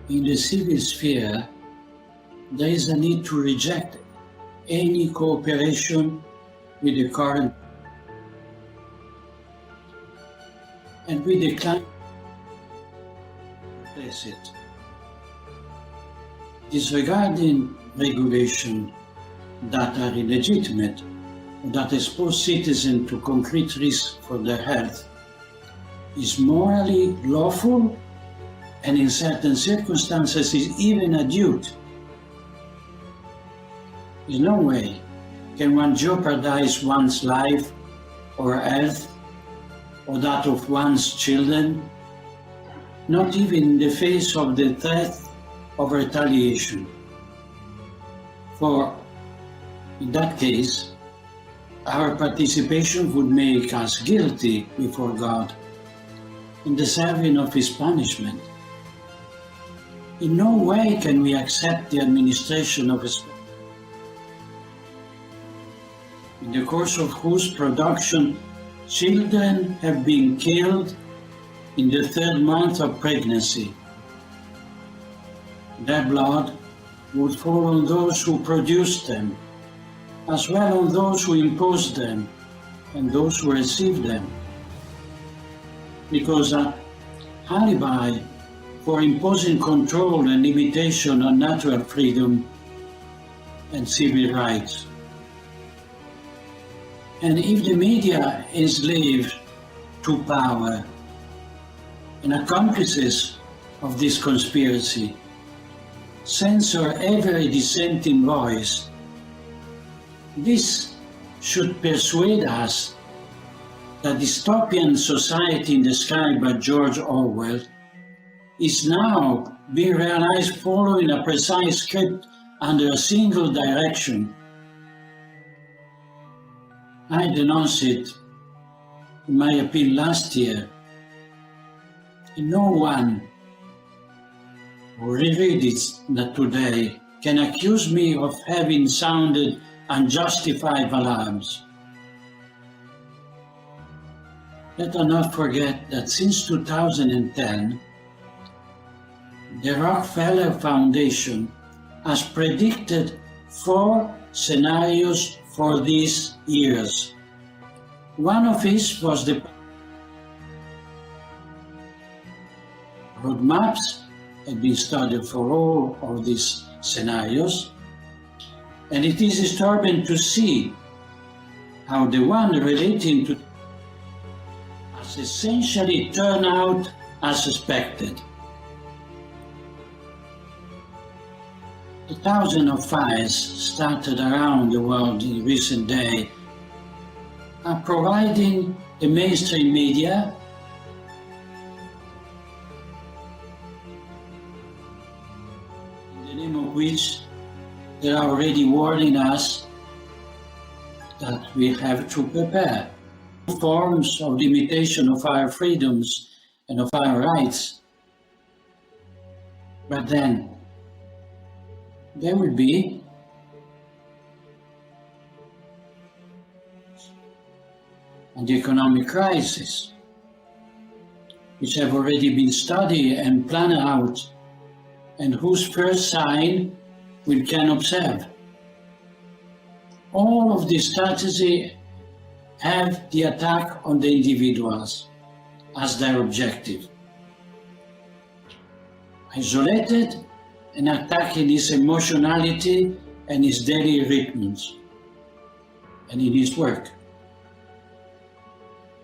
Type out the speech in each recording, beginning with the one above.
in the civil sphere, there is a need to reject any cooperation with the current, and we decline to replace it. Disregarding regulation that are illegitimate, that expose citizens to concrete risk for their health, is morally lawful and in certain circumstances is even a duty. In no way can one jeopardize one's life or health or that of one's children, not even in the face of the threat of retaliation. For in that case, our participation would make us guilty before God and deserving of His punishment. In no way can we accept the administration of a in the course of whose production children have been killed in the 3rd month of pregnancy. Their blood would fall on those who produced them, as well on those who imposed them and those who received them, because an alibi for imposing control and limitation on natural freedom and civil rights. And if the media enslaved to power and accomplices of this conspiracy censor every dissenting voice, this should persuade us that the dystopian society described by George Orwell is now being realized following a precise script under a single direction. I denounced it in my appeal last year, and no one who rereads it today can accuse me of having sounded unjustified alarms. Let us not forget that since 2010, the Rockefeller Foundation has predicted 4 scenarios for these years. One of these was the roadmaps had been studied for all of these scenarios, and it is disturbing to see how the one relating to has essentially turned out as suspected. The thousands of fires started around the world in recent days are providing the mainstream media in the name of which they are already warning us that we have to prepare forms of limitation of our freedoms and of our rights. But then there will be the economic crisis, which have already been studied and planned out, and whose first sign we can observe. All of these strategies have the attack on the individuals as their objective. Isolated and attacking his emotionality and his daily rhythms and in his work.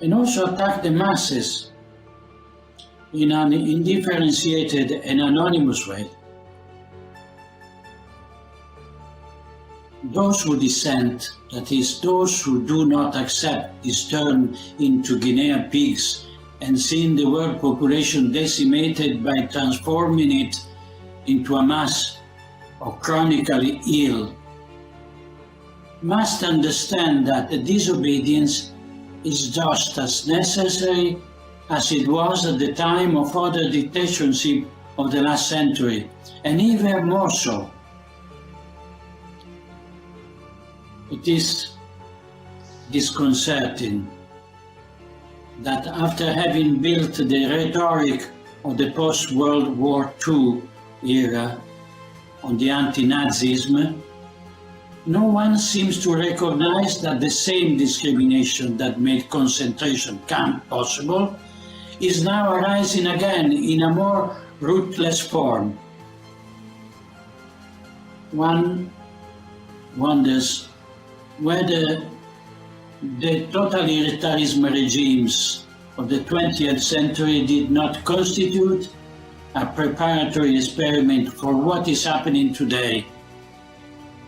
And also attack the masses in an undifferentiated and anonymous way. Those who dissent, that is, those who do not accept this turn into guinea pigs and seeing the world population decimated by transforming it into a mass of chronically ill, must understand that the disobedience is just as necessary as it was at the time of other dictatorship of the last century, and even more so. It is disconcerting that after having built the rhetoric of the post-World War II era on the anti-Nazism, no one seems to recognize that the same discrimination that made concentration camp possible is now arising again in a more ruthless form. One wonders whether the totalitarianism regimes of the 20th century did not constitute a preparatory experiment for what is happening today,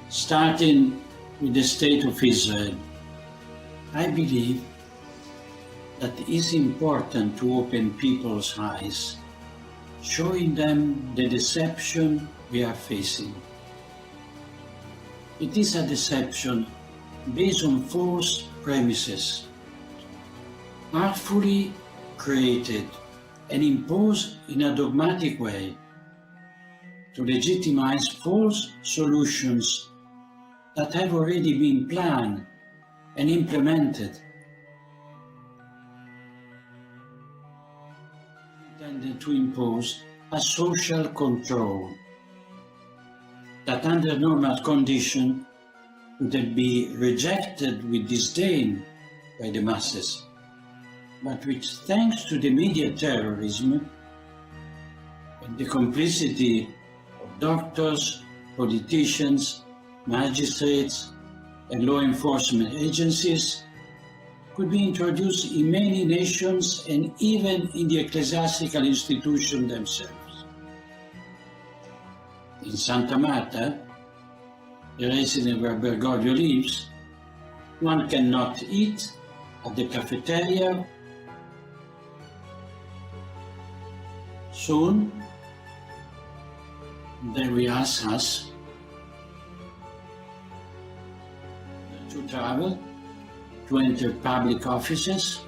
starting with the State of Israel. I believe that it is important to open people's eyes, showing them the deception we are facing. It is a deception based on false premises, artfully created and imposed in a dogmatic way to legitimize false solutions that have already been planned and implemented, intended to impose a social control that under normal conditions would be rejected with disdain by the masses, but which, thanks to the media terrorism and the complicity of doctors, politicians, magistrates, and law enforcement agencies, could be introduced in many nations and even in the ecclesiastical institutions themselves. In Santa Marta, the residence where Bergoglio lives, one cannot eat at the cafeteria. Soon, they will ask us to travel, to enter public offices,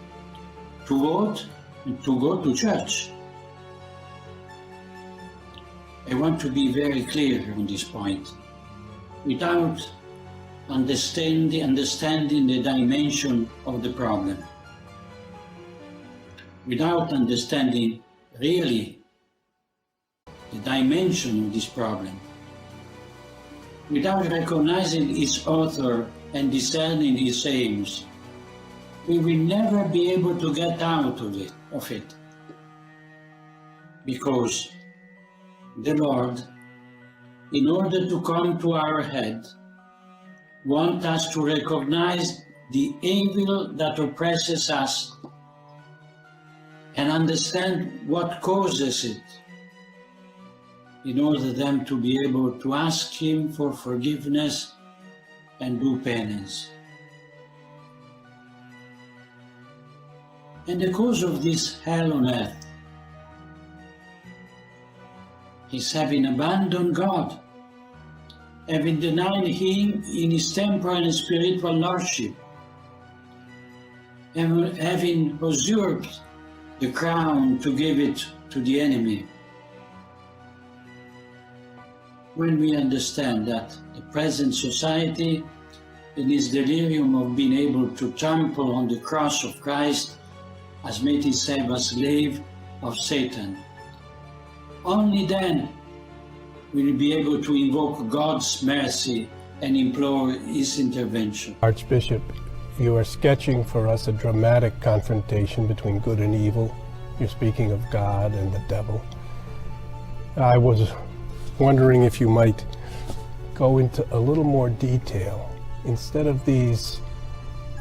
to vote, and to go to church. I want to be very clear on this point. Without understanding the dimension of the problem, without understanding really the dimension of this problem, without recognizing its author and discerning its aims, we will never be able to get out of it. Because the Lord, in order to come to our head, wants us to recognize the evil that oppresses us and understand what causes it, in order then to be able to ask Him for forgiveness and do penance. And the cause of this hell on earth is having abandoned God, having denied Him in His temporal and spiritual lordship, and having usurped the crown to give it to the enemy. When we understand that the present society, in its delirium of being able to trample on the cross of Christ, has made itself a slave of Satan, only then will we be able to invoke God's mercy and implore His intervention. Archbishop, you are sketching for us a dramatic confrontation between good and evil. You're speaking of God and the devil. I was wondering if you might go into a little more detail instead of these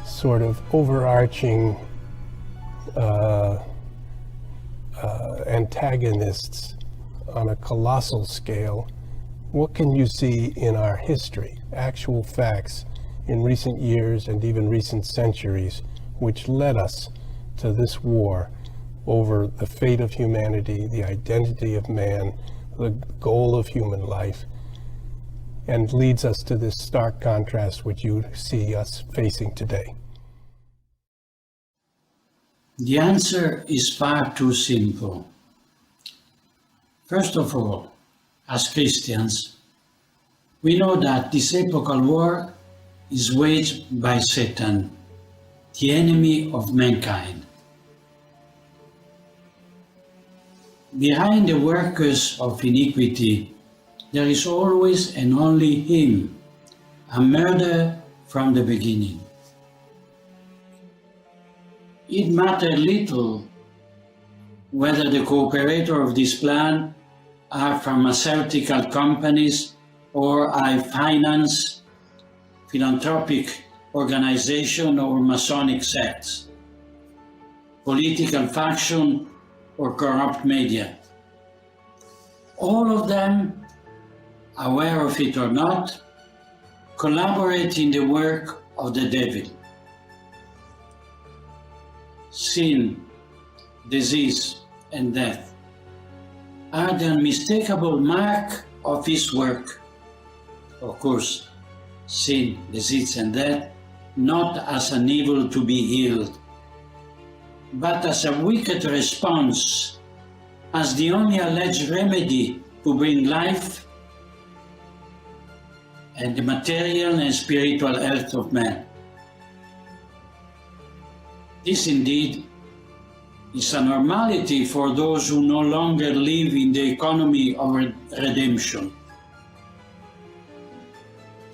sort of overarching antagonists on a colossal scale. What can you see in our history, actual facts in recent years and even recent centuries, which led us to this war over the fate of humanity, the identity of man, the goal of human life, and leads us to this stark contrast which you see us facing today? The answer is far too simple. First of all, as Christians, we know that this epochal war is waged by Satan, the enemy of mankind. behind the workers of iniquity, there is always and only him, a murderer from the beginning. It mattered little whether the co-operator of this plan are pharmaceutical companies or I finance philanthropic organization or Masonic sects, political faction or corrupt media. All of them, aware of it or not, collaborate in the work of the devil. Sin, disease, and death are the unmistakable mark of his work. Of course, sin, disease, and death not as an evil to be healed, but as a wicked response, as the only alleged remedy to bring life and the material and spiritual health of man. This indeed is a normality for those who no longer live in the economy of redemption,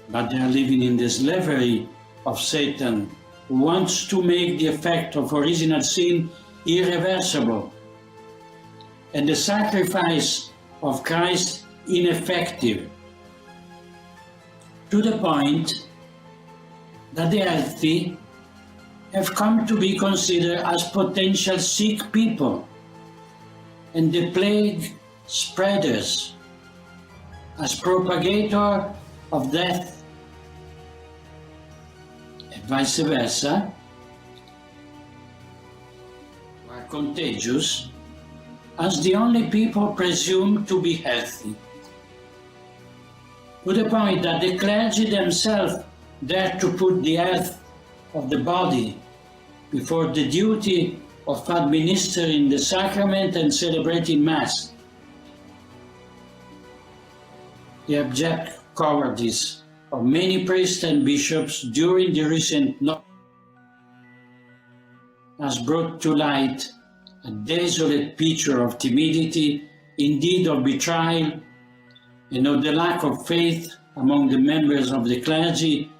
but they are living in the slavery of Satan, who wants to make the effect of original sin irreversible and the sacrifice of Christ ineffective, to the point that the healthy have come to be considered as potential sick people and the plague spreaders, as propagator of death, and vice versa, are contagious as the only people presumed to be healthy, to the point that the clergy themselves dare to put the health of the body before the duty of administering the sacrament and celebrating Mass. The abject cowardice of many priests and bishops during the recent lockdown has brought to light a desolate picture of timidity, indeed of betrayal, and of the lack of faith among the members of the clergy,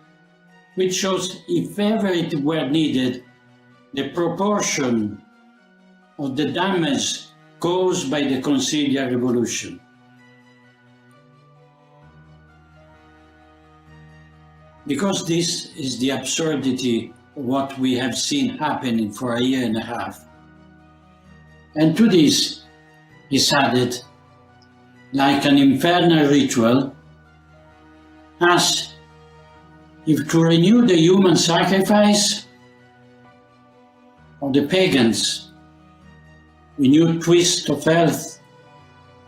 which shows, if ever it were needed, the proportion of the damage caused by the conciliar revolution. Because this is the absurdity of what we have seen happening for a year and a half. And to this is added, like an infernal ritual, as if to renew the human sacrifice of the pagans, a new twist of health,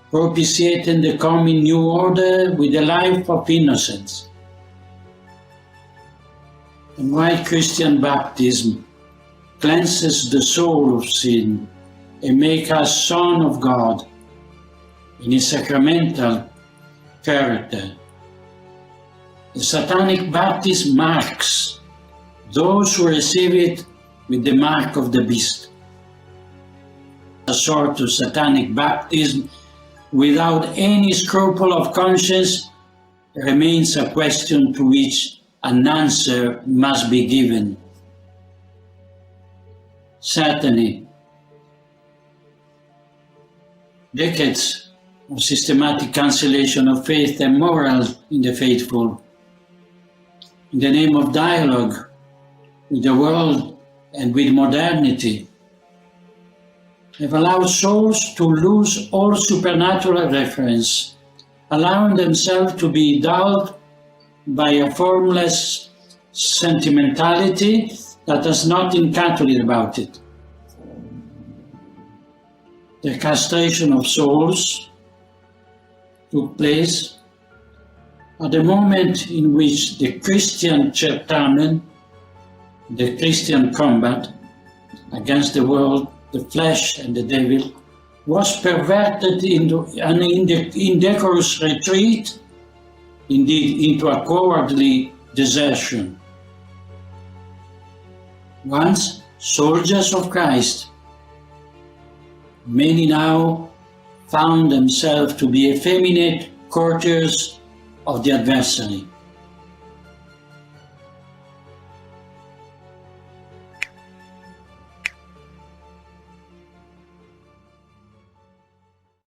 propitiating the coming new order with a life of innocence. And while Christian baptism cleanses the soul of sin and makes us sons of God in his sacramental character, the satanic baptism marks those who receive it with the mark of the beast. A sort of satanic baptism without any scruple of conscience remains a question to which an answer must be given. Certainly, decades of systematic cancellation of faith and morals in the faithful, in the name of dialogue with the world and with modernity, have allowed souls to lose all supernatural reference, allowing themselves to be dulled by a formless sentimentality that has nothing Catholic about it. The castration of souls took place at the moment in which the Christian certamen, the Christian combat against the world, the flesh and the devil, was perverted into an indecorous retreat, indeed into a cowardly desertion. Once soldiers of Christ, many now found themselves to be effeminate courtiers of the adversary.